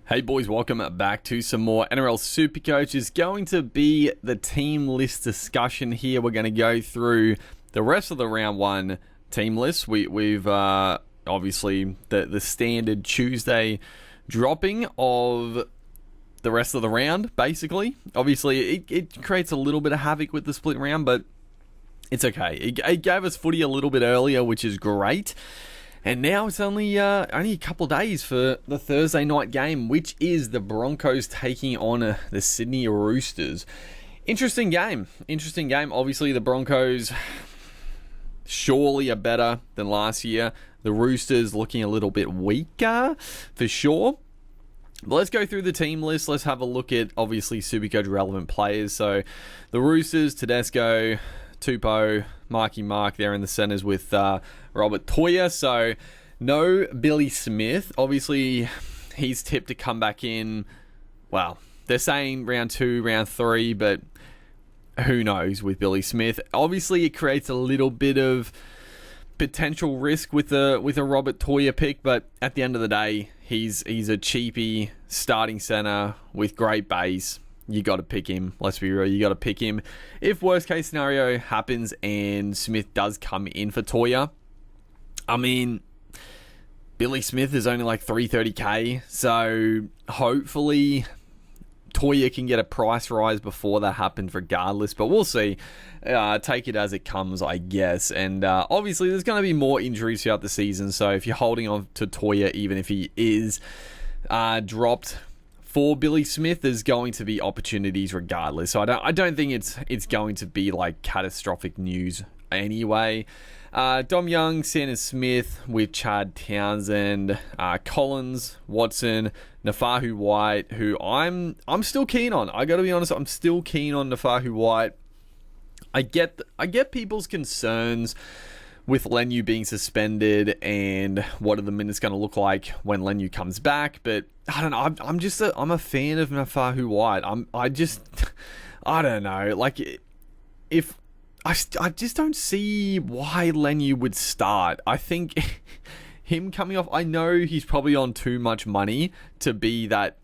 Hey boys, welcome back to some more Nrl Supercoach. Is going to be the team list discussion here. We're going to go through the rest of the round one team list. We've obviously the standard Tuesday dropping of the rest of the round, basically. Obviously, it creates a little bit of havoc with the split round, but it's okay. It gave us footy a little bit earlier, which is great. And now it's only a couple days for the Thursday night game, which is the Broncos taking on the Sydney Roosters. Interesting game. Obviously, the Broncos surely are better than last year. The Roosters looking a little bit weaker, for sure. But let's go through the team list. Let's have a look at, obviously, Supercoach relevant players. So, the Roosters, Tedesco, Tupou, Marky Mark there in the centres with Rabbitohs. So, no Billy Smith. Obviously, he's tipped to come back in, well, they're saying round 2, round 3, but who knows with Billy Smith. Obviously, it creates a little bit of potential risk with a Rabbitohs pick, but at the end of the day, he's a cheapie starting centre with great base. You got to pick him. Let's be real. You got to pick him. If worst case scenario happens and Smith does come in for Toya, I mean, Billy Smith is only like $330K. So hopefully Toya can get a price rise before that happens regardless. But we'll see. Take it as it comes, I guess. And obviously there's going to be more injuries throughout the season. So if you're holding on to Toya, even if he is dropped for Billy Smith, there's going to be opportunities regardless. So I don't think it's going to be like catastrophic news anyway. Dom Young, Sanders Smith with Chad Townsend, Collins, Watson, Nafahu White, who I'm still keen on. I got to be honest, I'm still keen on Nafahu White. I get people's concerns with Lenu being suspended and what are the minutes going to look like when Lenu comes back, but I don't know. I'm a fan of Nafahu White. I don't know. Like, if I just don't see why Lenu would start. I think him coming off, I know he's probably on too much money to be that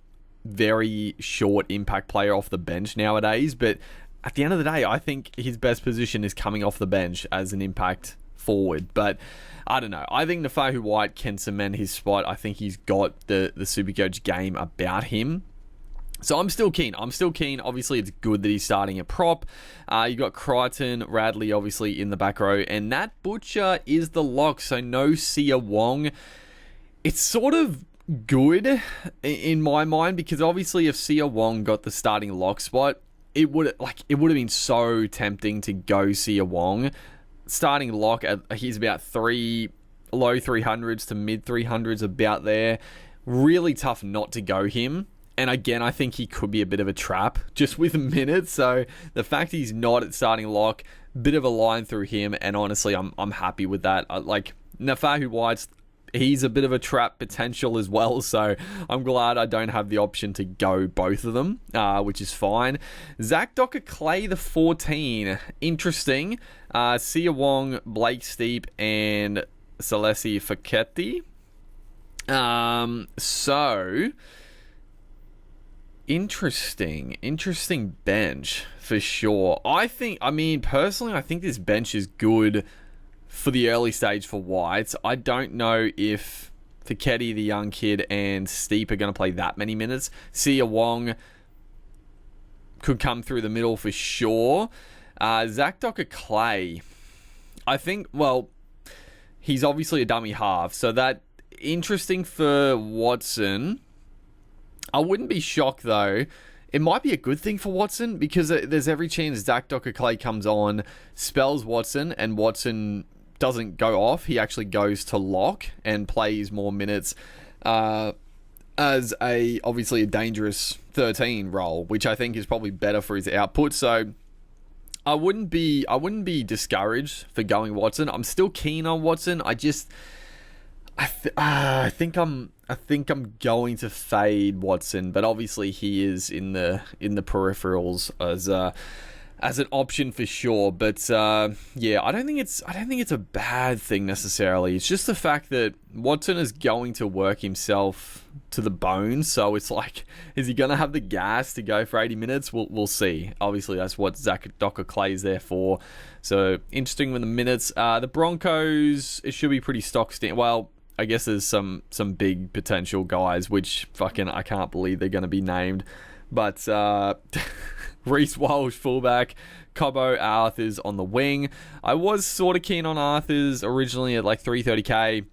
very short impact player off the bench nowadays, but at the end of the day, I think his best position is coming off the bench as an impact forward. But I don't know. I think Nafahu White can cement his spot. I think he's got the Supercoach game about him. So I'm still keen. Obviously, it's good that he's starting a prop. You got Crichton, Radley, obviously, in the back row. And Nat Butcher is the lock. So no Sia Wong. It's sort of good in my mind because obviously if Sia Wong got the starting lock spot, it would have been so tempting to go Sia Wong. Starting lock, he's about low 300s to mid 300s, about there. Really tough not to go him. And again, I think he could be a bit of a trap just with minutes. So the fact he's not at starting lock, bit of a line through him. And honestly, I'm happy with that. Nafahu White's, he's a bit of a trap potential as well. So I'm glad I don't have the option to go both of them, which is fine. Zach Docker-Clay, the 14. Interesting. Sia Wong, Blake Steep, and Celesi Fekete. So interesting bench for sure. Personally, I think this bench is good for the early stage for Whites. I don't know if Fekete, the young kid, and Steep are going to play that many minutes. Sia Wong could come through the middle for sure. Zach Docker-Clay, I think, well, he's obviously a dummy half, so that interesting for Watson. I wouldn't be shocked, though. It might be a good thing for Watson because there's every chance Zach Docker-Clay comes on, spells Watson, and Watson doesn't go off. He actually goes to lock and plays more minutes as obviously a dangerous 13 role, which I think is probably better for his output. So I wouldn't be discouraged for going Watson. I'm still keen on Watson. I think I'm going to fade Watson, but obviously he is in the peripherals as an option for sure. But yeah, I don't think it's a bad thing necessarily. It's just the fact that Watson is going to work himself to the bone. So it's like, is he going to have the gas to go for 80 minutes? We'll see. Obviously, that's what Zach Docker-Clay is there for. So interesting with the minutes. The Broncos, it should be pretty stock standard. Well, I guess there's some big potential guys, which fucking I can't believe they're going to be named. But Reece Walsh, fullback. Cobbo Arthurs on the wing. I was sort of keen on Arthurs originally at like 330k.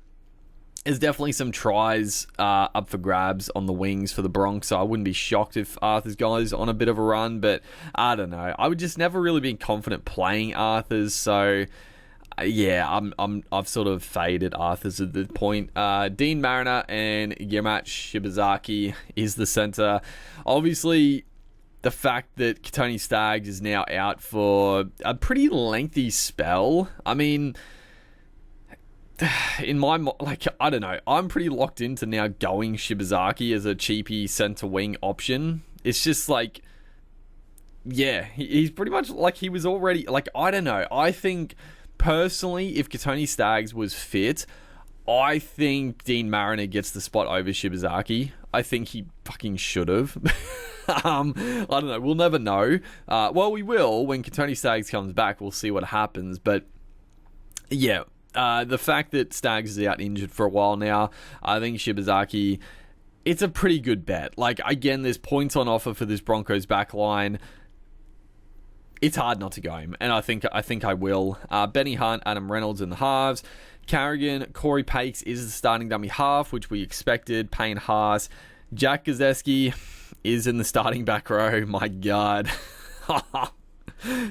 There's definitely some tries up for grabs on the wings for the Broncos, so I wouldn't be shocked if Arthurs goes on a bit of a run, but I don't know. I would just never really been confident playing Arthurs, so yeah, I've sort of faded Arthurs at this point. Dean Mariner and Yamach Shibazaki is the center. Obviously, the fact that Tony Staggs is now out for a pretty lengthy spell. I mean, in my, like, I don't know. I'm pretty locked into now going Shibazaki as a cheapy center wing option. It's just like, yeah, he's pretty much like he was already, like, I don't know. I think personally, if Tony Staggs was fit, I think Dean Mariner gets the spot over Shibazaki. I think he fucking should have. I don't know. We'll never know. Well, we will. When Tony Staggs comes back, we'll see what happens. But, yeah, the fact that Staggs is out injured for a while now, I think Shibazaki, it's a pretty good bet. Like, again, there's points on offer for this Broncos back line. It's hard not to go him, and I think I will. Benny Hunt, Adam Reynolds in the halves. Carrigan, Corey Pakes is the starting dummy half, which we expected. Payne Haas. Jack Gazzeski is in the starting back row. My God.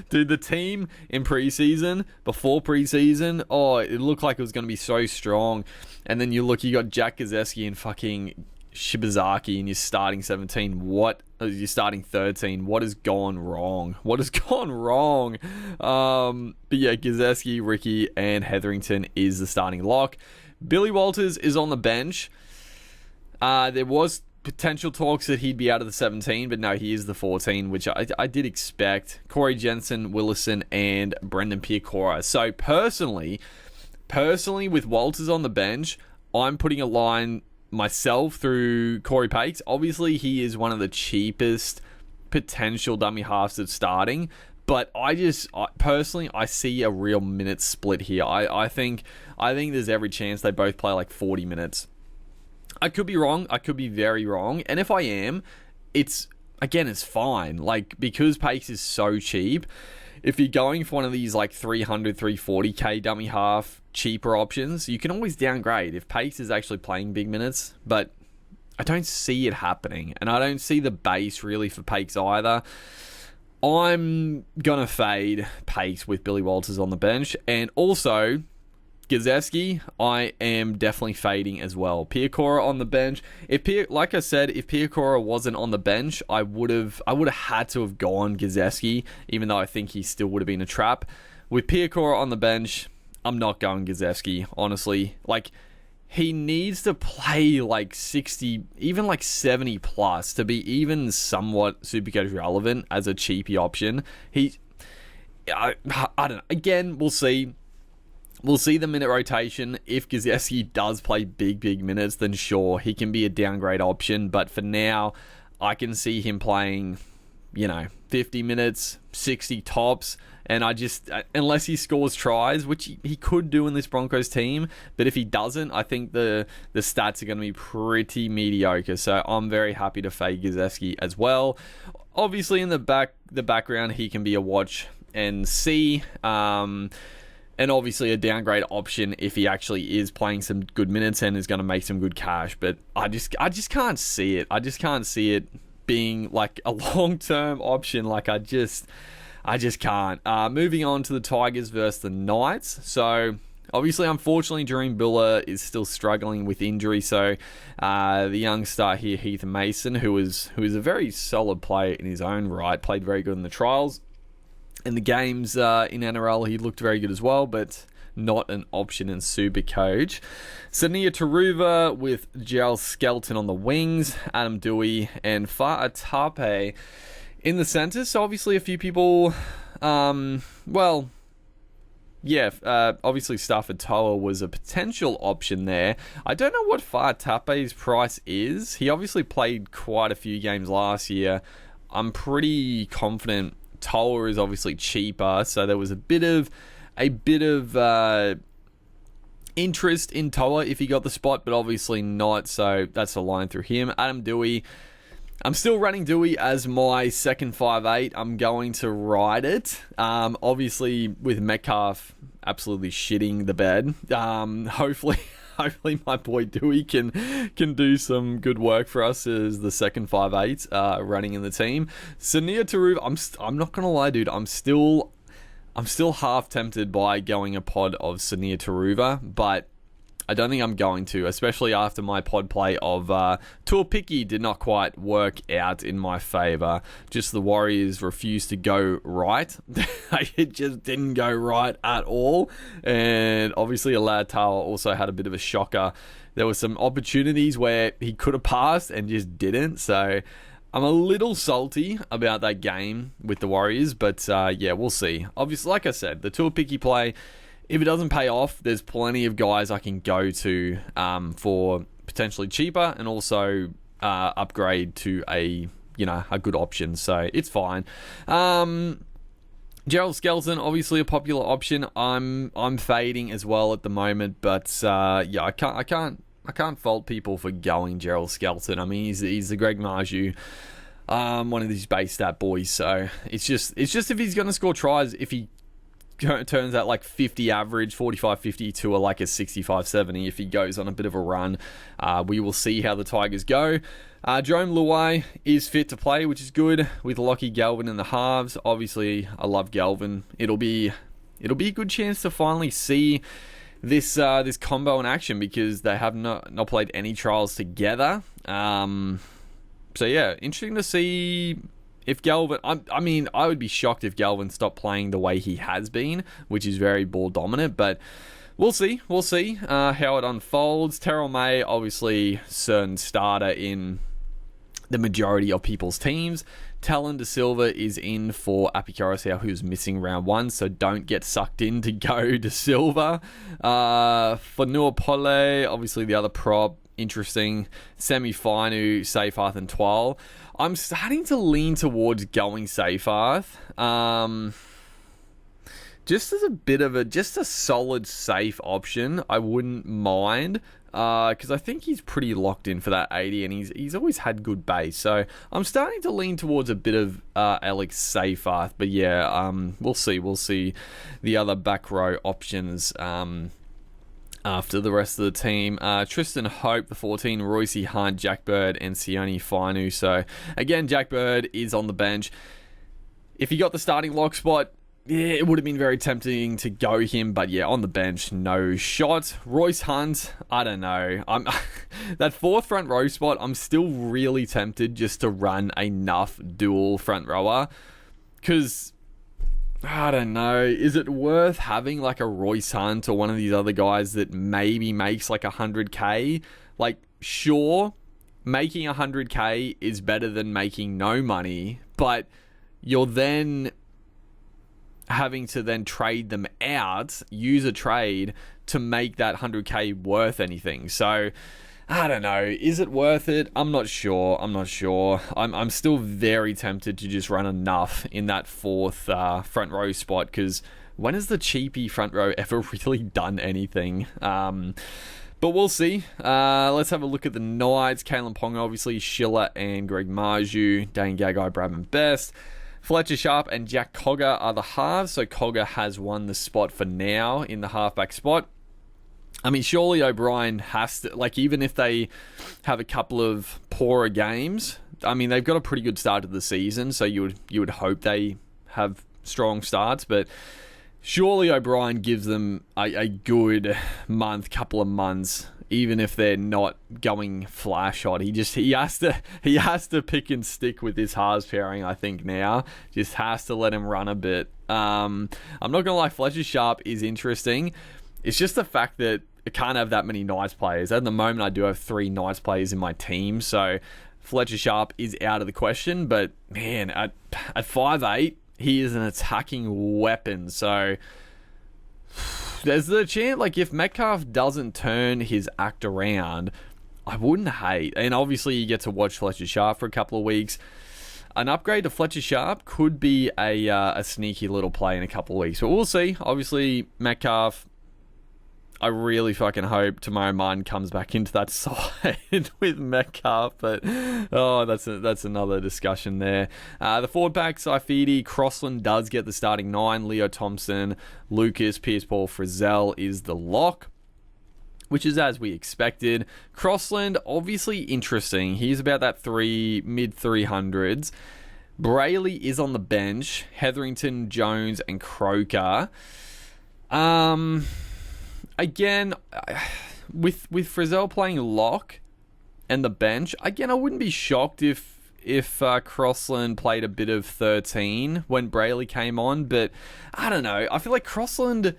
Dude, the team in preseason, before preseason, oh, it looked like it was going to be so strong. And then you got Jack Gazzeski and fucking Shibazaki and you're starting 17. You're starting 13. What has gone wrong? But yeah, Gazzeski, Ricky, and Hetherington is the starting lock. Billy Walters is on the bench. There was potential talks that he'd be out of the 17, but no, he is the 14, which I did expect. Corey Jensen, Willison, and Brendan Piacora. So personally, with Walters on the bench, I'm putting a line myself through Corey Pakes. Obviously, he is one of the cheapest potential dummy halves that's starting, but personally, I see a real minute split here. I think there's every chance they both play like 40 minutes. I could be wrong. I could be very wrong. And if I am, it's fine. Like, because Pakes is so cheap, if you're going for one of these like 300, 340k dummy half cheaper options, you can always downgrade if Pakes is actually playing big minutes. But I don't see it happening. And I don't see the base really for Pakes either. I'm going to fade Pakes with Billy Walters on the bench. And also, Gazzeski, I am definitely fading as well. Piacora on the bench. Like I said, if Piacora wasn't on the bench, I would have had to have gone Gazzeski, even though I think he still would have been a trap. With Piacora on the bench, I'm not going Gazzeski, honestly. Like, he needs to play like 60, even like 70 plus to be even somewhat Supercoach relevant as a cheapy option. I don't know. Again, we'll see. We'll see the minute rotation. If Gazzeski does play big minutes, then sure, he can be a downgrade option. But for now, I can see him playing, 50 minutes, 60 tops. And unless he scores tries, which he could do in this Broncos team, but if he doesn't, I think the stats are going to be pretty mediocre. So I'm very happy to fade Gazzeski as well. Obviously, in the background, he can be a watch and see. And obviously a downgrade option if he actually is playing some good minutes and is going to make some good cash. But I just can't see it. I just can't see it being like a long-term option. Like I just can't. Moving on to the Tigers versus the Knights. So obviously, unfortunately, Dream Buller is still struggling with injury. So the young star here, Heath Mason, who is a very solid player in his own right, played very good in the trials. In the games in NRL, he looked very good as well, but not an option in Supercoach. Sania Taruva with Gerald Skelton on the wings, Adam Dewey and Fa'atape in the centre. So obviously a few people Well, yeah, obviously Stafford Toa was a potential option there. I don't know what Fa'atape's price is. He obviously played quite a few games last year. I'm pretty confident Toa is obviously cheaper, so there was a bit of interest in Toa if he got the spot, but obviously not, so that's the line through him. Adam Doueihi. I'm still running Doueihi as my second 5'8". I'm going to ride it. Obviously, with Metcalf absolutely shitting the bed. Hopefully my boy Doueihi can do some good work for us as the second 5'8", running in the team. Sania Taruva, I'm not gonna lie, dude. I'm still half tempted by going a pod of Sania Taruva, but I don't think I'm going to, especially after my pod play of Tuapiki did not quite work out in my favour. Just the Warriors refused to go right. It just didn't go right at all. And obviously Alad Tawa also had a bit of a shocker. There were some opportunities where he could have passed and just didn't. So I'm a little salty about that game with the Warriors. But yeah, we'll see. Obviously, like I said, the Tuapiki play, if it doesn't pay off, there's plenty of guys I can go to for potentially cheaper and also upgrade to a good option. So it's fine. Gerald Skelton, obviously a popular option. I'm fading as well at the moment, but yeah, I can't fault people for going Gerald Skelton. I mean, he's the Greg Marju, one of these base stat boys. So it's just if he's going to score tries, if he turns out like 50 average, 45-50 to like a 65-70 if he goes on a bit of a run. We will see how the Tigers go. Jerome Luai is fit to play, which is good, with Lockie Galvin in the halves. Obviously, I love Galvin. It'll be a good chance to finally see this combo in action because they have not played any trials together. So yeah, interesting to see if Galvin, I would be shocked if Galvin stopped playing the way he has been, which is very ball dominant, but we'll see how it unfolds. Terrell May, obviously certain starter in the majority of people's teams. Talon De Silva is in for Api Coruscant, who's missing round 1, so don't get sucked in to go De Silva. For Nuapole, obviously the other prop, interesting. Semi Fainu, Seyfarth and Twal. I'm starting to lean towards going Seyfarth. Just as a solid safe option, I wouldn't mind. Because I think he's pretty locked in for that 80, and he's always had good base. So I'm starting to lean towards a bit of Alex Seyfarth. But yeah, we'll see the other back row options after the rest of the team. Tristan Hope, the 14, Royce Hunt, Jack Bird, and Sione Fainu. So again, Jack Bird is on the bench. If he got the starting lock spot, yeah, it would have been very tempting to go him, but yeah, on the bench, no shot. Royce Hunt, I don't know. That fourth front row spot, I'm still really tempted just to run enough dual front rower, because I don't know, is it worth having like a Royce Hunt or one of these other guys that maybe makes like 100k? Like, sure, making 100k is better than making no money, but you're then having to then trade them out, use a trade to make that 100k worth anything. So I don't know, is it worth it? I'm not sure. I'm still very tempted to just run enough in that fourth front row spot, because when has the cheapy front row ever really done anything? But we'll see. Let's have a look at the Knights. Kalen Ponga, obviously, Schiller and Greg Marju, Dane Gagai, Bradman Best. Fletcher Sharp and Jack Cogger are the halves, so Cogger has won the spot for now in the halfback spot. I mean, surely O'Brien has to, like, even if they have a couple of poorer games, I mean, they've got a pretty good start to the season, so you would hope they have strong starts, but surely O'Brien gives them a good couple of months, even if they're not going flash hot. He has to pick and stick with this halves pairing, I think, now. Just has to let him run a bit. I'm not going to lie, Fletcher Sharp is interesting. It's just the fact that I can't have that many Knights players. At the moment, I do have 3 Knights players in my team, so Fletcher Sharp is out of the question. But man, at 5'8", he is an attacking weapon. So there's the chance, like, if Metcalf doesn't turn his act around, I wouldn't hate. And obviously you get to watch Fletcher Sharp for a couple of weeks. An upgrade to Fletcher Sharp could be a sneaky little play in a couple of weeks. But we'll see. Obviously, Metcalf, I really fucking hope tomorrow Martin comes back into that side with Metcalf. But, that's another discussion there. The forward pack, Saifidi, Crossland does get the starting 9. Leo Thompson, Lucas, Pierce-Paul, Frizzell is the lock, which is as we expected. Crossland, obviously interesting. He's about that mid 300s. Brayley is on the bench. Hetherington, Jones, and Croker. Again, with Frizzell playing lock and the bench, again, I wouldn't be shocked if Crossland played a bit of 13 when Brayley came on. But I don't know. I feel like Crossland,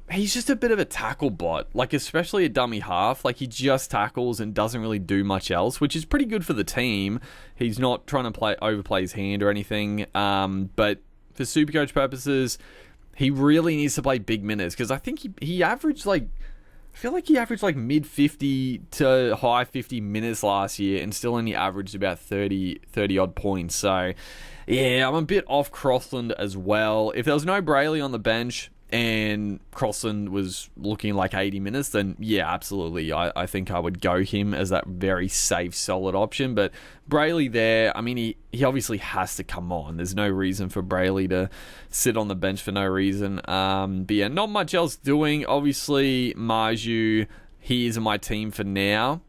he's just a bit of a tackle bot, like especially a dummy half. Like he just tackles and doesn't really do much else, which is pretty good for the team. He's not trying to overplay his hand or anything. But for Supercoach purposes, he really needs to play big minutes, because I think he averaged like, I feel like he averaged like mid 50 to high 50 minutes last year and still only averaged about 30 odd points. So yeah, I'm a bit off Crossland as well. If there was no Brayley on the bench and Crossland was looking like 80 minutes, then yeah, absolutely. I think I would go him as that very safe, solid option. But Brayley there, I mean, he obviously has to come on. There's no reason for Brayley to sit on the bench for no reason. But yeah, not much else doing. Obviously, Marju, he is in my team for now.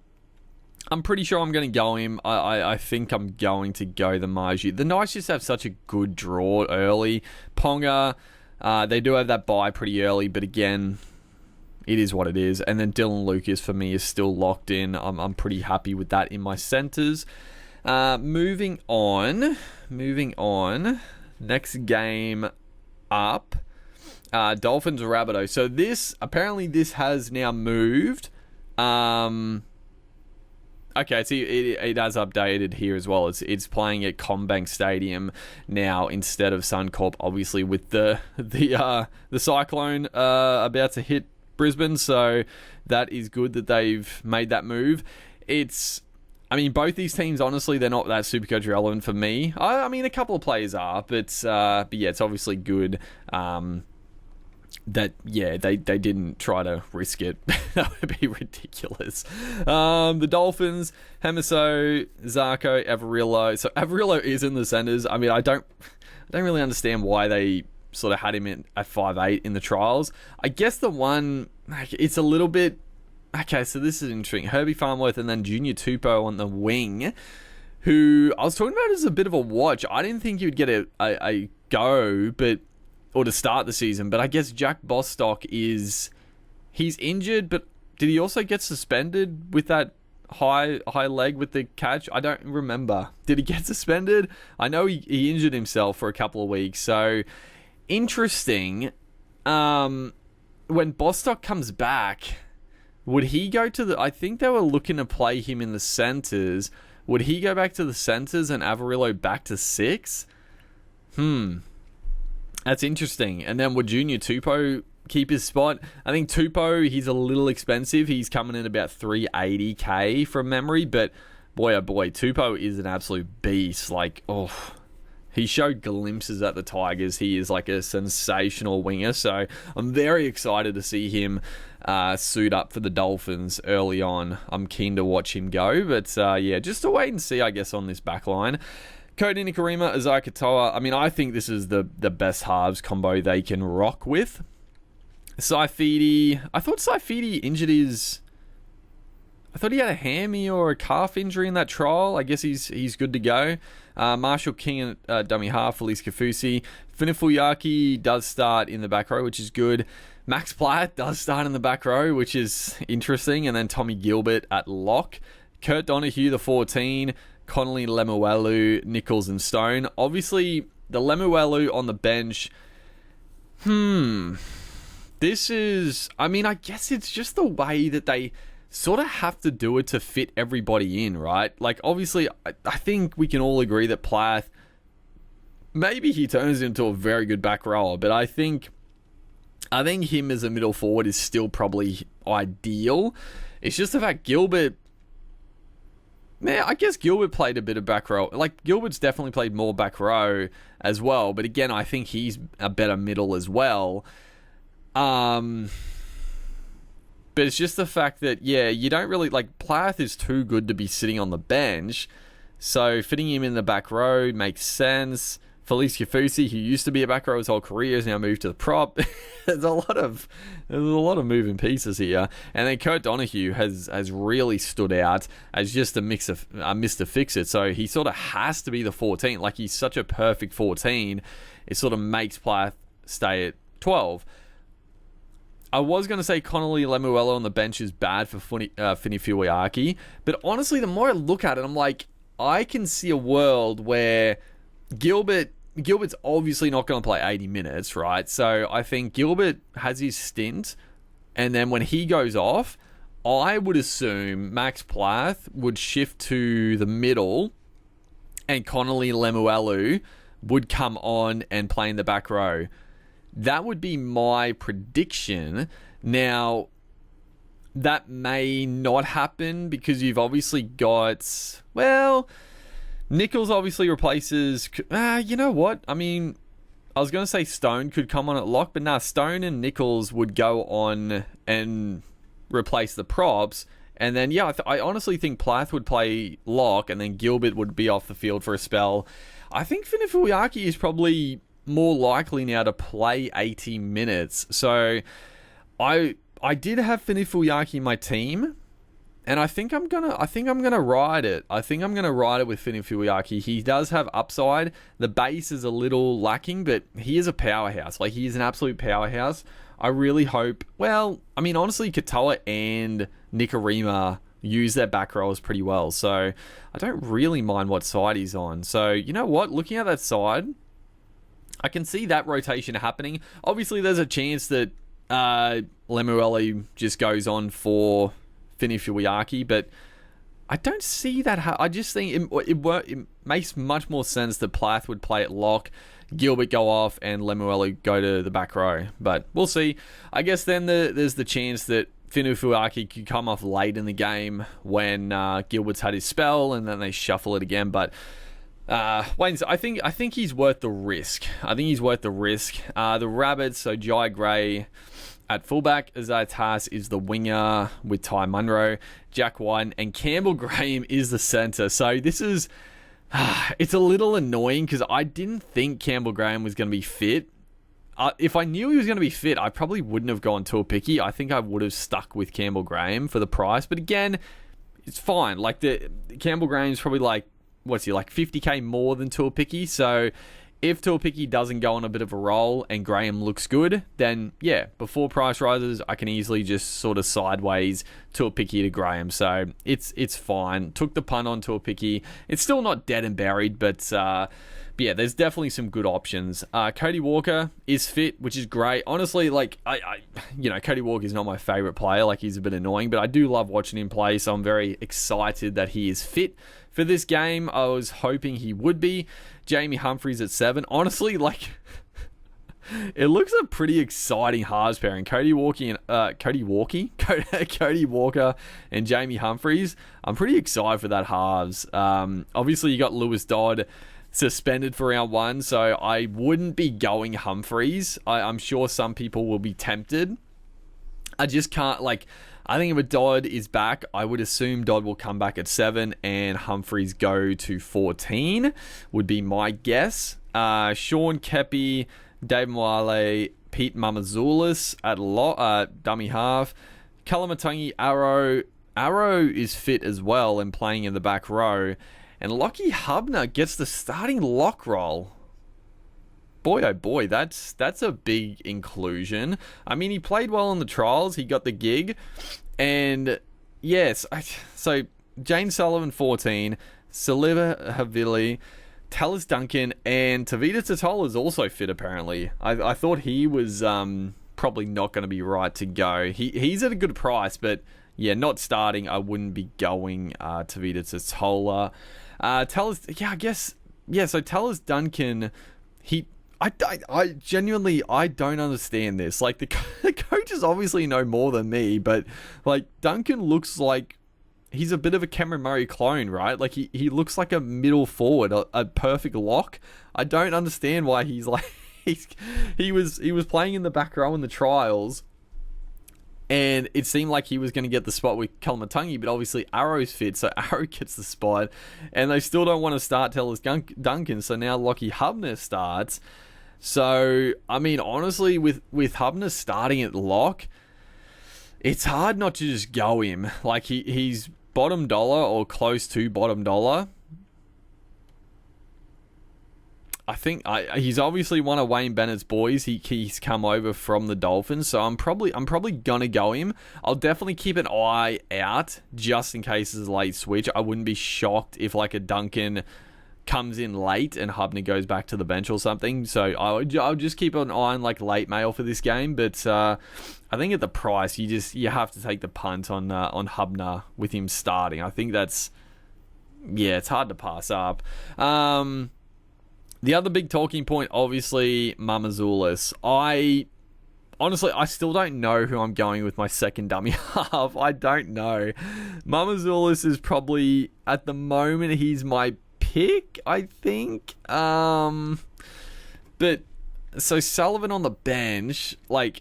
I'm pretty sure I'm going to go him. I think I'm going to go the Marju. The Knights just have such a good draw early. Ponga, they do have that bye pretty early, but again, it is what it is. And then Dylan Lucas for me is still locked in. I'm pretty happy with that in my centers. Moving on. Next game up, Dolphins Rabbitohs. So this has now moved. Okay, so it has updated here as well. It's playing at CommBank Stadium now instead of Suncorp, obviously with the cyclone about to hit Brisbane. So that is good that they've made that move. Both these teams, honestly, they're not that Supercoach relevant for me. I mean, a couple of players are, but yeah, it's obviously good. They didn't try to risk it. That would be ridiculous. The Dolphins, Hemiso, Zarko, Averillo. So Averillo is in the centers. I mean, I don't really understand why they sort of had him at 5'8" in the trials. I guess the one, it's a little bit, okay, so this is interesting. Herbie Farmworth and then Junior Tupou on the wing, who I was talking about as a bit of a watch. I didn't think he would get a go, or to start the season, but I guess Jack Bostock he's injured, but did he also get suspended with that high leg with the catch? I don't remember. Did he get suspended? I know he injured himself for a couple of weeks, so interesting. When Bostock comes back, would he go to I think they were looking to play him in the centers. Would he go back to the centers and Averillo back to 6? That's interesting. And then would Junior Tupou keep his spot? I think Tupou, he's a little expensive. He's coming in about $380K from memory. But boy, oh boy, Tupou is an absolute beast. He showed glimpses at the Tigers. He is like a sensational winger. So I'm very excited to see him suit up for the Dolphins early on. I'm keen to watch him go. But yeah, just to wait and see, I guess, on this back line. Cody Nikorima, Isaiah Katoa. I mean, I think this is the best halves combo they can rock with. Saifidi. I thought Saifidi injured his... I thought he had a hammy or a calf injury in that trial. I guess he's good to go. Marshall King and dummy half, Felice Kafusi. Finifuyaki does start in the back row, which is good. Max Platt does start in the back row, which is interesting. And then Tommy Gilbert at lock. Kurt Donahue, the 14. Connolly, Lemuelu, Nichols, and Stone. Obviously, the Lemuelu on the bench. This is... I mean, I guess it's just the way that they sort of have to do it to fit everybody in, right? Like, obviously, I think we can all agree that Plath maybe he turns into a very good back rower, but I think him as a middle forward is still probably ideal. It's just the fact Gilbert... Man, I guess Gilbert played a bit of back row. Like, Gilbert's definitely played more back row as well. But again, I think he's a better middle as well. But it's just the fact that, yeah, you don't really... Like, Plath is too good to be sitting on the bench. So fitting him in the back row makes sense. Felice Kafusi, who used to be a back row his whole career, has now moved to the prop. There's a lot of moving pieces here. And then Kurt Donahue has really stood out as just a Mr. Fix-It. So he sort of has to be the 14. Like, he's such a perfect 14. It sort of makes Plath stay at 12. I was going to say Connolly Lemuelu on the bench is bad for Fini Fuiaki. But honestly, the more I look at it, I'm like, I can see a world where Gilbert's obviously not going to play 80 minutes, right? So I think Gilbert has his stint, and then when he goes off, I would assume Max Plath would shift to the middle, and Connolly Lemuelu would come on and play in the back row. That would be my prediction. Now, that may not happen because you've obviously got, well... Nichols obviously replaces... you know what? I mean, I was going to say Stone could come on at lock, but nah, Stone and Nichols would go on and replace the props. And then, yeah, I honestly think Plath would play lock, and then Gilbert would be off the field for a spell. I think Finifuiaki is probably more likely now to play 80 minutes. So, I did have Finifuiaki in my team. And I think I'm gonna ride it. I think I'm gonna ride it with Finifuiaki. He does have upside. The base is a little lacking, but he is a powerhouse. Like, he is an absolute powerhouse. I really hope... Well, I mean, honestly, Katoa and Nikorima use their back rows pretty well. So, I don't really mind what side he's on. So, you know what? Looking at that side, I can see that rotation happening. Obviously, there's a chance that Lemuelu just goes on for... Finifuiaki, but I don't see that. I just think it makes much more sense that Plath would play at lock, Gilbert go off, and Lemuelu go to the back row. But we'll see. I guess then there's the chance that Finifuiaki could come off late in the game when Gilbert's had his spell, and then they shuffle it again. But Wayne, I think he's worth the risk. The Rabbits, so Jai Gray at fullback, Isaiah Tass is the winger with Ty Munro, Jack White, and Campbell Graham is the centre. So this is... it's a little annoying because I didn't think Campbell Graham was going to be fit. If I knew he was going to be fit, I probably wouldn't have gone Tuapiki. I think I would have stuck with Campbell Graham for the price. But again, it's fine. Like, the Campbell Graham's probably like 50k more than Tuapiki. So if Tuapiki doesn't go on a bit of a roll and Graham looks good, then yeah, before price rises, I can easily just sort of sideways Tuapiki to Graham. So it's fine. Took the punt on Tuapiki. It's still not dead and buried, but yeah, there's definitely some good options. Cody Walker is fit, which is great. Honestly, like Cody Walker is not my favorite player. Like, he's a bit annoying, but I do love watching him play. So I'm very excited that he is fit for this game. I was hoping he would be. Jamie Humphries at 7. Honestly, like, it looks a pretty exciting halves pairing. Cody Walker and Jamie Humphries. I'm pretty excited for that halves. Obviously, you got Lewis Dodd suspended for round 1, so I wouldn't be going Humphries. I'm sure some people will be tempted. I just can't, like... I think if Dodd is back, I would assume Dodd will come back at 7 and Humphries go to 14, would be my guess. Sean Kepi, Dave Mwale, Pete Mamazoulis at dummy half. Kalamatangi Arrow is fit as well and playing in the back row. And Lockie Hubner gets the starting lock role. Boy, oh boy, that's a big inclusion. I mean, he played well in the trials. He got the gig. And, yes, so James Sullivan, 14. Saliva Havili, Talis Duncan, and Tavita Totola is also fit, apparently. I thought he was probably not going to be right to go. He's at a good price, but, yeah, not starting. I wouldn't be going Tavita Totola. So Talis Duncan I genuinely, I don't understand this. Like, the coaches obviously know more than me, but, like, Duncan looks like he's a bit of a Cameron Murray clone, right? Like, he looks like a middle forward, a perfect lock. I don't understand why he's like, he was playing in the back row in the trials, and it seemed like he was going to get the spot with Kalamatangi, but obviously Arrow's fit, so Arrow gets the spot, and they still don't want to start Tellers Duncan, so now Lockie Hubner starts. So, I mean, honestly, with Hubner starting at lock, it's hard not to just go him. Like, he's bottom dollar or close to bottom dollar. I think he's obviously one of Wayne Bennett's boys. He's come over from the Dolphins, so I'm probably gonna go him. I'll definitely keep an eye out just in case it's a late switch. I wouldn't be shocked if like a Duncan comes in late and Hubner goes back to the bench or something. So I'll just keep an eye on like late mail for this game. But I think at the price, you have to take the punt on Hubner with him starting. I think that's it's hard to pass up. The other big talking point, obviously, Mamazoulis. I still don't know who I'm going with my second dummy half. I don't know. Mamazoulis is probably, at the moment, he's my pick, I think. But, so Sullivan on the bench, like,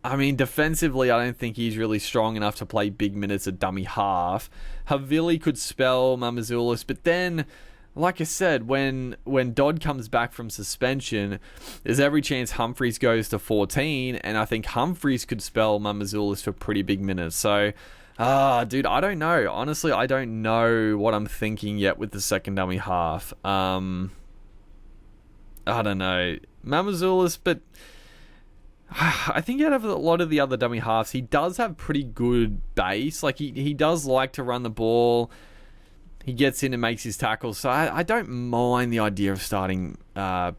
I mean, defensively, I don't think he's really strong enough to play big minutes at dummy half. Havili could spell Mamazoulis, but then, like I said, when Dodd comes back from suspension, there's every chance Humphreys goes to 14, and I think Humphreys could spell Mamazoulis for pretty big minutes. So, dude, I don't know. Honestly, I don't know what I'm thinking yet with the second dummy half. I don't know. Mamazoulis, but I think out of a lot of the other dummy halves, he does have pretty good base. Like, he does like to run the ball. He gets in and makes his tackles, so I don't mind the idea of starting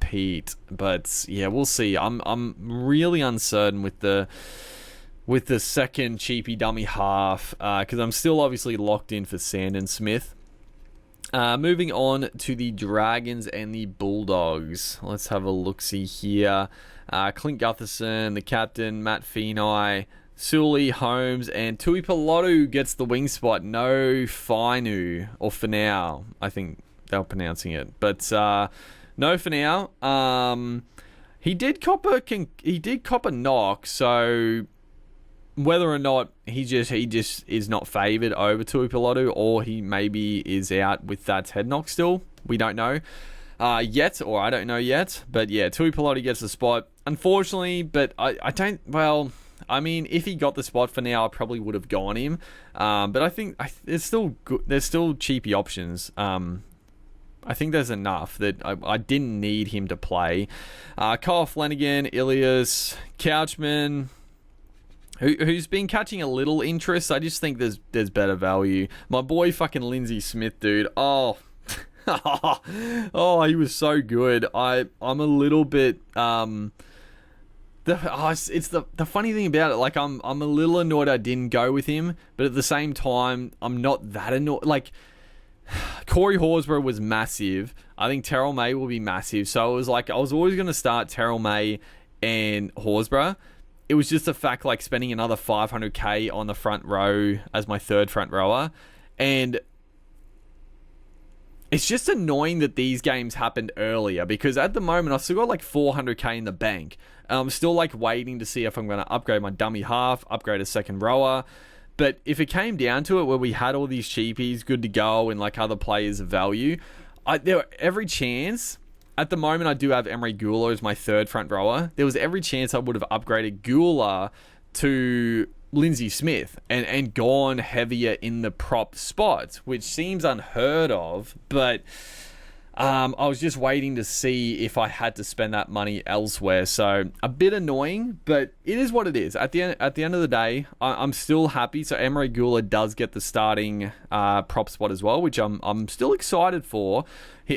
Pete, but yeah, we'll see. I'm really uncertain with the second cheapy dummy half because I'm still obviously locked in for Sand and Smith. Moving on to the Dragons and the Bulldogs. Let's have a look-see here. Clint Gutherson, the captain, Matt Feeney, Sully, Holmes, and Tui Pilotu gets the wing spot. No Fainu, or Finau, I think they're pronouncing it. But no Finau. He did cop a knock, so whether or not he just is not favoured over Tui Pilotu, or he maybe is out with that head knock still, we don't know yet, or I don't know yet. But yeah, Tui Pilotu gets the spot. Unfortunately, but I don't, well, I mean, if he got the spot for now, I probably would have gone him. But I think there's still good. There's still cheapy options. I think there's enough that I didn't need him to play. Kyle Flanagan, Ilias, Couchman, who's been catching a little interest. I just think there's better value. My boy fucking Lindsay Smith, dude. Oh, he was so good. I'm a little bit it's the funny thing about it, like I'm a little annoyed I didn't go with him, but at the same time I'm not that annoyed. Like, Corey Horsburgh was massive. I think Terrell May will be massive. So it was like I was always going to start Terrell May and Horsburgh. It was just the fact, like, spending another 500k on the front row as my third front rower, and it's just annoying that these games happened earlier, because at the moment I've still got like 400k in the bank. I'm still like waiting to see if I'm going to upgrade my dummy half, upgrade a second rower. But if it came down to it, where we had all these cheapies good to go and like other players of value, there were every chance. At the moment, I do have Emery Gula as my third front rower. There was every chance I would have upgraded Gula to Lindsay Smith and gone heavier in the prop spot, which seems unheard of, but I was just waiting to see if I had to spend that money elsewhere. So a bit annoying, but it is what it is. At the end of the day, I'm still happy. So Emery Gula does get the starting prop spot as well, which I'm still excited for.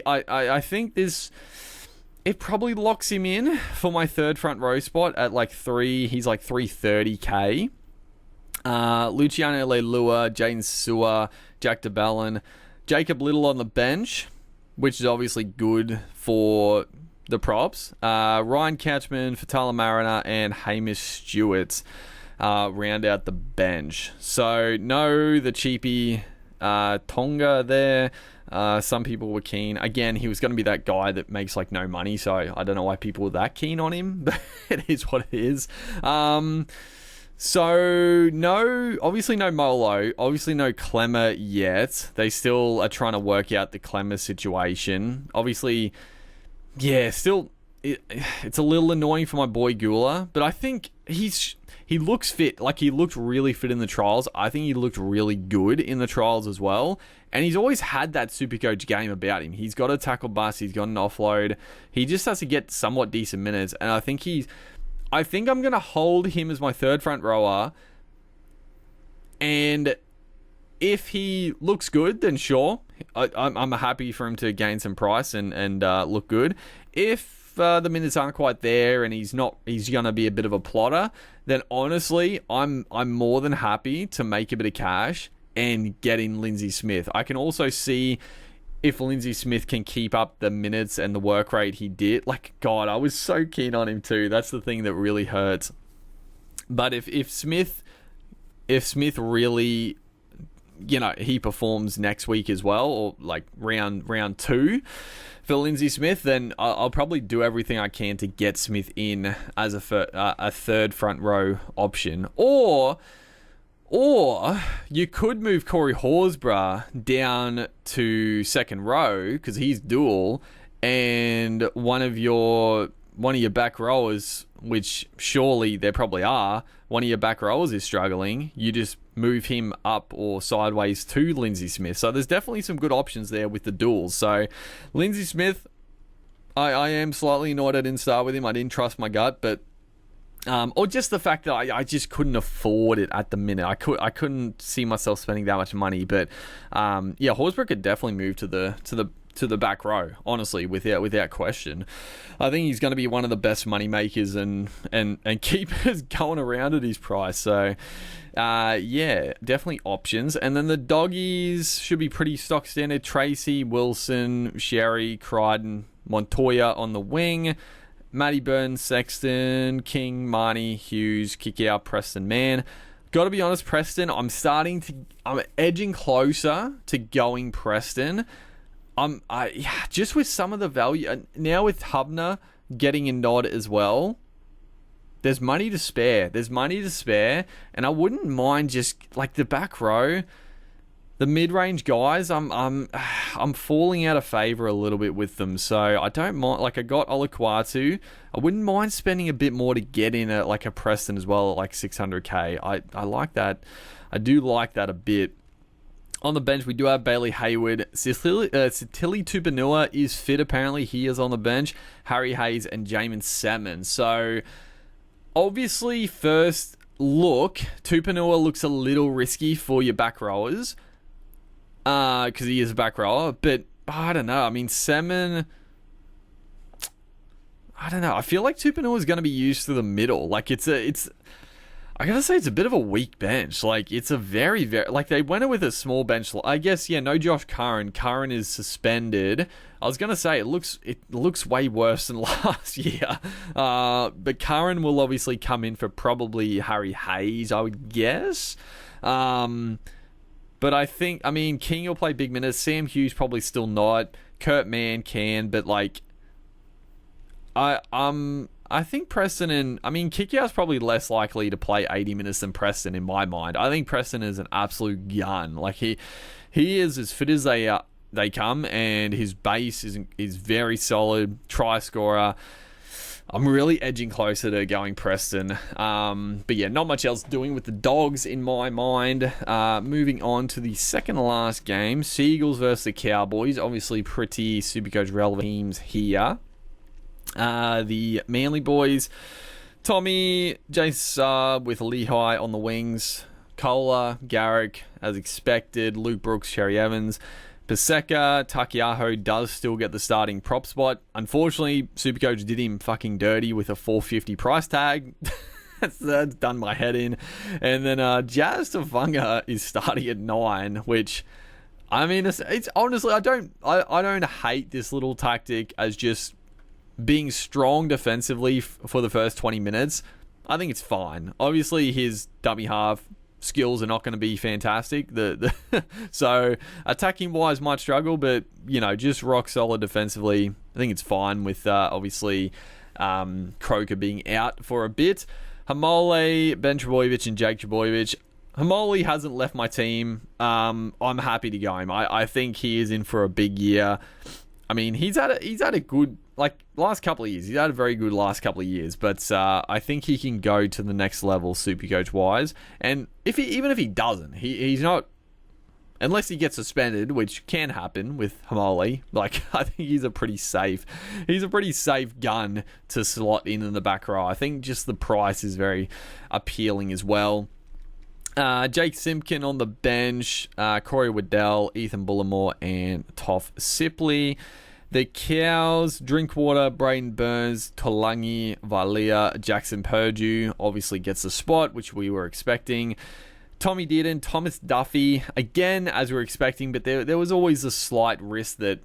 I think it probably locks him in for my third front row spot at like he's like 330k. Luciano Leilua, Jaden Sewer, Jack DeBellin, Jacob Little on the bench, which is obviously good for the props. Ryan Couchman, Fatala Mariner, and Hamish Stewart round out the bench. So no, the cheapie Tonga there. Some people were keen. Again, he was going to be that guy that makes like no money, so I don't know why people were that keen on him, but it is what it is. So no, obviously no Molo, obviously no Clemmer yet. They still are trying to work out the Clemmer situation. Obviously, yeah, still it's a little annoying for my boy Gula, but I think he looks fit. Like, he looked really fit in the trials. I think he looked really good in the trials as well. And he's always had that Supercoach game about him. He's got a tackle bust. He's got an offload. He just has to get somewhat decent minutes. And I think I'm going to hold him as my third front rower. And if he looks good, then sure. I'm happy for him to gain some price and look good. If the minutes aren't quite there and he's going to be a bit of a plotter, then honestly, I'm more than happy to make a bit of cash and get in Lindsay Smith. I can also see if Lindsay Smith can keep up the minutes and the work rate he did. Like, God, I was so keen on him too. That's the thing that really hurts. But if Smith really, he performs next week as well, or like round 2 for Lindsay Smith, then I'll probably do everything I can to get Smith in as a third front row option. Or you could move Corey Horsburgh down to second row because he's dual, and one of your back rowers, which surely there probably are, one of your back rowers is struggling. You just move him up or sideways to Lindsay Smith. So there's definitely some good options there with the duels. So Lindsay Smith, I am slightly annoyed I didn't start with him. I didn't trust my gut, but or just the fact that I just couldn't afford it at the minute. I couldn't see myself spending that much money. But Horsburgh could definitely move to the back row, honestly, without question. I think he's going to be one of the best money makers and keepers going around at his price. So definitely options. And then the doggies should be pretty stock standard. Tracy, Wilson, Sherry, Crichton, Montoya on the wing, Matty Burns, Sexton, King, Marnie, Hughes, Kickout, Preston, Mann. Got to be honest, Preston, I'm edging closer to going Preston. Just with some of the value now with Hubner getting a nod as well. There's money to spare. And I wouldn't mind just like the back row, the mid-range guys. I'm falling out of favor a little bit with them, so I don't mind. Like, I got Olaquatu. I wouldn't mind spending a bit more to get in a Preston as well at like 600k. I like that. I do like that a bit. On the bench, we do have Bailey Hayward. Sitili Tupanua is fit, apparently. He is on the bench. Harry Hayes and Jamin Salmon. So, obviously, first look, Tupanua looks a little risky for your back rowers. Because he is a back rower. But, I don't know. I mean, Salmon, I don't know. I feel like Tupanua is going to be used to the middle. Like, I gotta say, it's a bit of a weak bench. Like, it's a very, very... Like, they went with a small bench. I guess, no Josh Curran. Curran is suspended. I was gonna say, it looks way worse than last year. But Curran will obviously come in for probably Harry Hayes, I would guess. But I think... King will play big minutes. Sam Hughes probably still not. Kurt Mann can, but, like... I think Preston Kickout's probably less likely to play 80 minutes than Preston in my mind. I think Preston is an absolute gun. Like, he is as fit as they come, and his base is very solid. Try scorer. I'm really edging closer to going Preston. But yeah, not much else doing with the Dogs in my mind. Moving on to the second to last game, Seagulls versus the Cowboys. Obviously pretty Supercoach relevant teams here. The Manly boys, Tommy, Jace with Lehigh on the wings, Kohler, Garrick, as expected, Luke Brooks, Sherry Evans, Paseka, Takiaho does still get the starting prop spot. Unfortunately, Supercoach did him fucking dirty with a $450 price tag. That's done my head in. And then Jazz Tavanga is starting at 9, which... it's honestly, I don't hate this little tactic as just being strong defensively for the first 20 minutes, I think it's fine. Obviously, his dummy half skills are not going to be fantastic. So attacking wise might struggle, but just rock solid defensively. I think it's fine with obviously Croker being out for a bit. Hamole, Ben Trebojevic, and Jake Trebojevic. Hamole hasn't left my team. I'm happy to go him. I think he is in for a big year. I mean, he's had a good last couple of years. He's had a very good last couple of years, but I think he can go to the next level Supercoach wise. And even if he doesn't, he's not, unless he gets suspended, which can happen with Hamole. I think he's a pretty safe gun to slot in the back row. I think just the price is very appealing as well. Jake Simpkin on the bench, Corey Waddell, Ethan Bullimore, and Toph Sipley. The Cows, Drinkwater, Braden Burns, Tolangi, Valia, Jackson Purdue obviously gets the spot, which we were expecting. Tommy Dearden, Thomas Duffy, again, as we were expecting, but there was always a slight risk that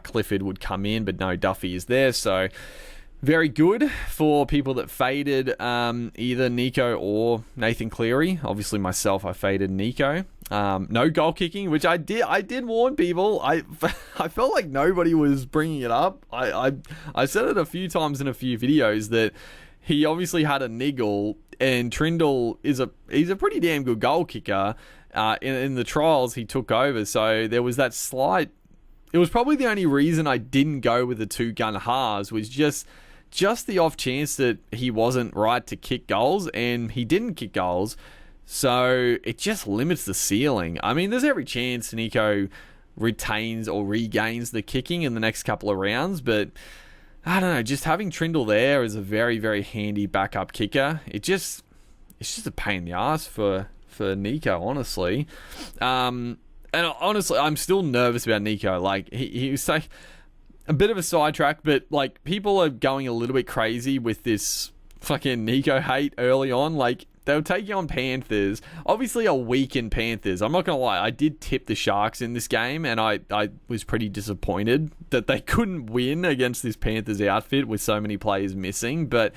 Clifford would come in, but no, Duffy is there, so very good for people that faded either Nico or Nathan Cleary. Obviously, myself, I faded Nico. No goal kicking, which I did warn people. I felt like nobody was bringing it up. I said it a few times in a few videos that he obviously had a niggle, and Trindle he's a pretty damn good goal kicker. In the trials, he took over, so there was that slight. It was probably the only reason I didn't go with the two gun halves, was just the off chance that he wasn't right to kick goals, and he didn't kick goals. So it just limits the ceiling. I mean, there's every chance Nico retains or regains the kicking in the next couple of rounds, but I don't know, just having Trindle there is a very, very handy backup kicker. It's just a pain in the ass for Nico, honestly. And honestly, I'm still nervous about Nico. He was like a bit of a sidetrack, but people are going a little bit crazy with this fucking Nico hate early on. They were taking on Panthers. Obviously a weakened Panthers. I'm not going to lie. I did tip the Sharks in this game, and I was pretty disappointed that they couldn't win against this Panthers outfit with so many players missing. But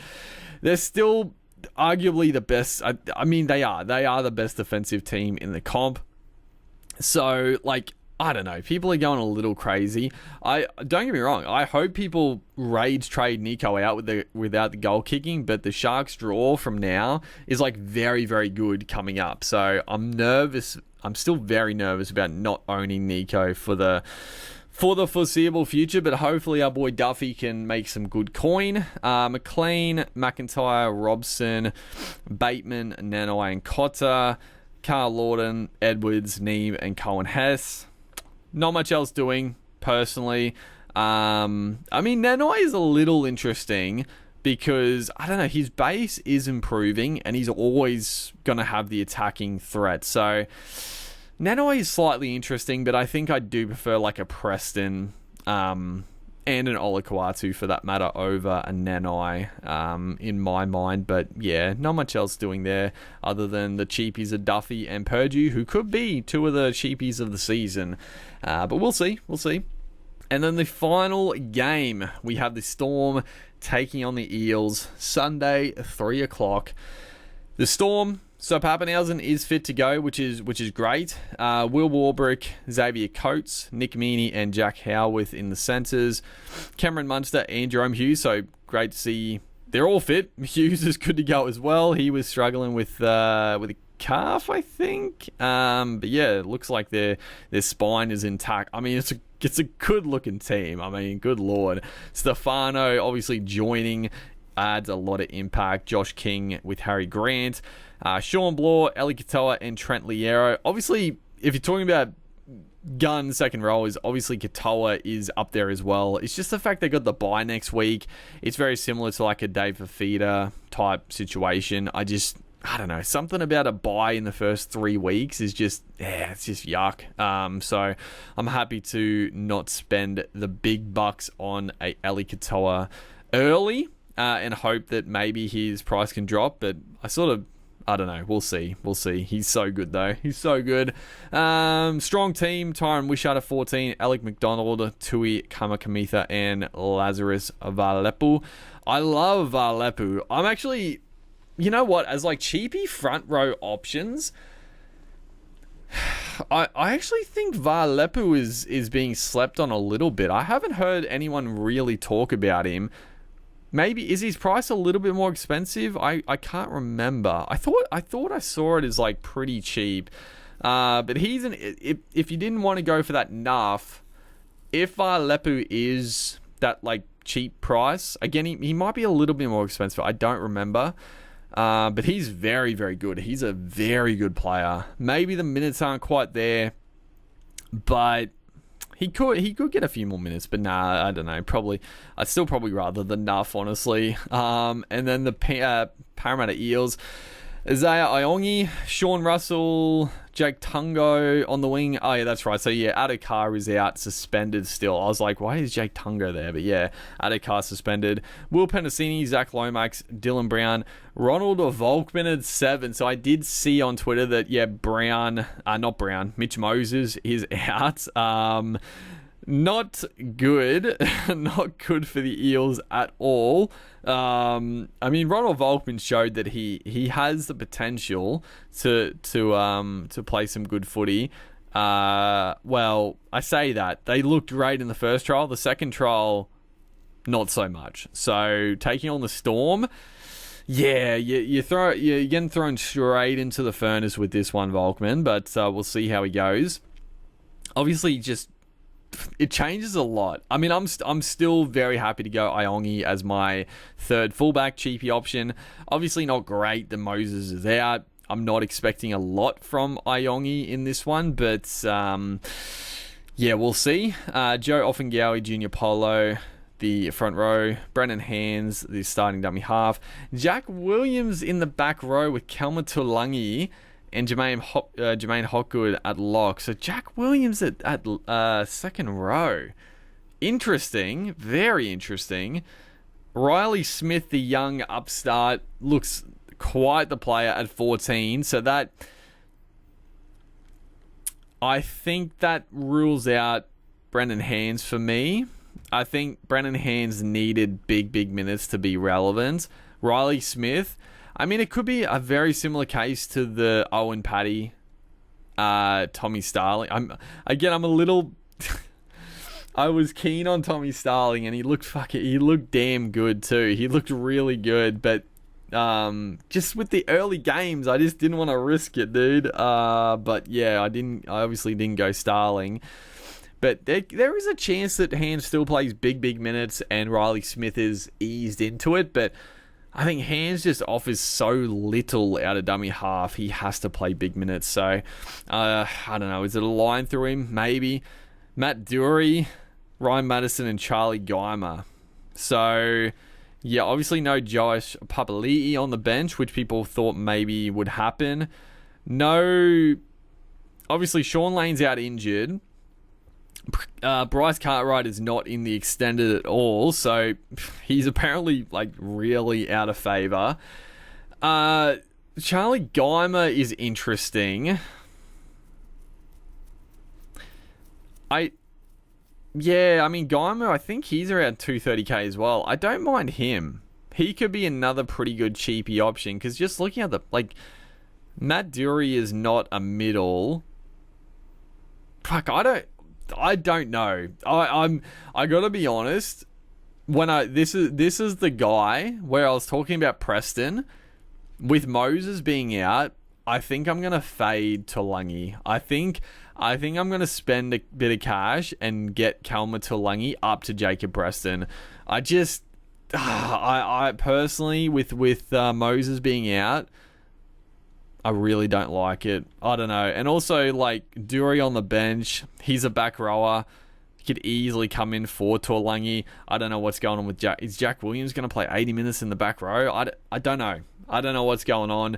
they're still arguably the best. I mean, they are. They are the best defensive team in the comp. So, I don't know. People are going a little crazy. Don't get me wrong. I hope people rage trade Nico out without the goal kicking, but the Sharks draw from now is very, very good coming up. So I'm nervous. I'm still very nervous about not owning Nico for the foreseeable future, but hopefully our boy Duffy can make some good coin. McLean, McIntyre, Robson, Bateman, Nanai, and Cotter, Carl Lawton, Edwards, Neem, and Cohen Hess. Not much else doing, personally. I mean, Nanai is a little interesting because, I don't know, his base is improving and he's always going to have the attacking threat. So, Nanai is slightly interesting, but I think I do prefer a Preston and an Olakau'atu for that matter over a Nanai in my mind. But yeah, not much else doing there other than the cheapies of Duffy and Purdue, who could be two of the cheapies of the season. But we'll see. And then the final game, we have the Storm taking on the Eels, Sunday, 3 o'clock. The Storm, so Pappenhausen is fit to go, which is great. Will Warbrick, Xavier Coates, Nick Meaney, and Jack Howarth in the centres. Cameron Munster and Jerome Hughes, so great to see they're all fit. Hughes is good to go as well. He was struggling with a calf, I think. But yeah, it looks like their spine is intact. I mean, it's a good looking team. I mean, good lord. Stefano obviously joining adds a lot of impact. Josh King with Harry Grant. Sean Bloor, Eli Katoa, and Trent Liero. Obviously, if you're talking about gun second row, is obviously Katoa is up there as well. It's just the fact they got the bye next week. It's very similar to a Dave Fafita type situation. I don't know. Something about a bye in the first 3 weeks is it's just yuck. So I'm happy to not spend the big bucks on a Eli Katoa early and hope that maybe his price can drop. But I don't know. We'll see. He's so good, though. He's so good. Strong team. Tyron Wishart at 14. Alec McDonald, Tui Kamakamitha, and Lazarus Valepu. I love Valepu. I'm actually... You know what? As like cheapy front row options... I actually think Valepu is being slept on a little bit. I haven't heard anyone really talk about him. Maybe is his price a little bit more expensive? I can't remember. I thought I saw it as like pretty cheap. But he's if you didn't want to go for that nuff, if Valepu is that like cheap price, again he might be a little bit more expensive. I don't remember. But he's very, very good. He's a very good player. Maybe the minutes aren't quite there, but he could get a few more minutes. But nah, I don't know. I'd still probably rather the Nuff, honestly. And then the Parramatta Eels. Isaiah Iongi, Sean Russell, Jake Tungo on the wing. Oh, yeah, that's right. So, yeah, Adokar is out, suspended still. I was like, why is Jake Tungo there? But, yeah, Adokar suspended. Will Penasini, Zach Lomax, Dylan Brown, Ronald Volkman at 7. So, I did see on Twitter that, yeah, Mitch Moses is out. Not good. Not good for the Eels at all. I mean, Ronald Volkman showed that he has the potential to play some good footy. Well, I say that. They looked great in the first trial. The second trial, not so much. So, taking on the Storm, yeah, you're getting thrown straight into the furnace with this one, Volkman. But we'll see how he goes. Obviously, it changes a lot. I mean, I'm still very happy to go Iongi as my third fullback cheapy option. Obviously not great that Moses is out. I'm not expecting a lot from Iongi in this one, but yeah, we'll see. Joe Offengawi, Junior Polo, the front row. Brennan Hands, the starting dummy half. Jack Williams in the back row with Kelma Tulangi and Jermaine Hopgood at lock. So Jack Williams at second row. Interesting. Very interesting. Riley Smith, the young upstart, looks quite the player at 14. So that... I think that rules out Brendan Hands for me. I think Brendan Hands needed big minutes to be relevant. Riley Smith... I mean, it could be a very similar case to the Owen Paddy, Tommy Starling. I'm a little... I was keen on Tommy Starling, and he looked damn good too. He looked really good, but just with the early games, I just didn't want to risk it, dude. But yeah, I obviously didn't go Starling. But there is a chance that Hands still plays big minutes, and Riley Smith is eased into it, but... I think Hands just offers so little out of dummy half. He has to play big minutes. So, I don't know. Is it a line through him? Maybe. Matt Dury, Ryan Madison, and Charlie Geimer. So, yeah, obviously no Josh Papali'i on the bench, which people thought maybe would happen. No, obviously Sean Lane's out injured. Bryce Cartwright is not in the extended at all, so he's apparently like really out of favour. Charlie Geimer is interesting. I mean Geimer, I think he's around 230k as well. I don't mind him. He could be another pretty good cheapy option, because just looking at Matt Dury is not a middle. Fuck, I don't know. I gotta be honest. This is the guy where I was talking about Preston with Moses being out. I think I'm gonna fade Tulangi. I think I'm gonna spend a bit of cash and get Kelma Tulangi up to Jacob Preston. I personally with Moses being out, I really don't like it. I don't know. And also, Dury on the bench, he's a back rower. He could easily come in for Tulangi. I don't know what's going on with Jack. Is Jack Williams going to play 80 minutes in the back row? I don't know. I don't know what's going on.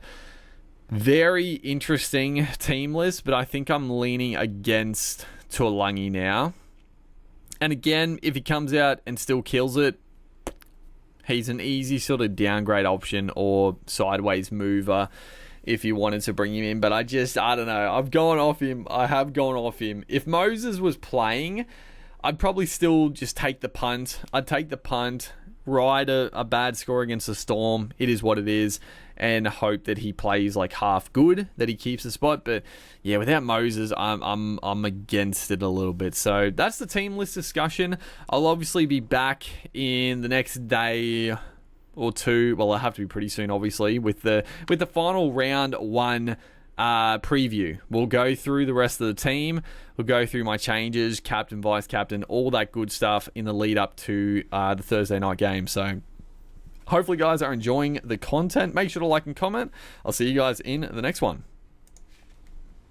Very interesting team list, but I think I'm leaning against Tulangi now. And again, if he comes out and still kills it, he's an easy sort of downgrade option or sideways mover if you wanted to bring him in. But I don't know. I've gone off him. I have gone off him. If Moses was playing, I'd probably still just take the punt. I'd take the punt, ride a bad score against the Storm. It is what it is. And hope that he plays like half good, that he keeps the spot. But yeah, without Moses, I'm against it a little bit. So that's the team list discussion. I'll obviously be back in the next day or two. Well, I have to be pretty soon, obviously, with the final round one preview. We'll go through the rest of the team. We'll go through my changes, captain, vice captain, all that good stuff in the lead up to the Thursday night game. So hopefully, guys are enjoying the content. Make sure to like and comment. I'll see you guys in the next one.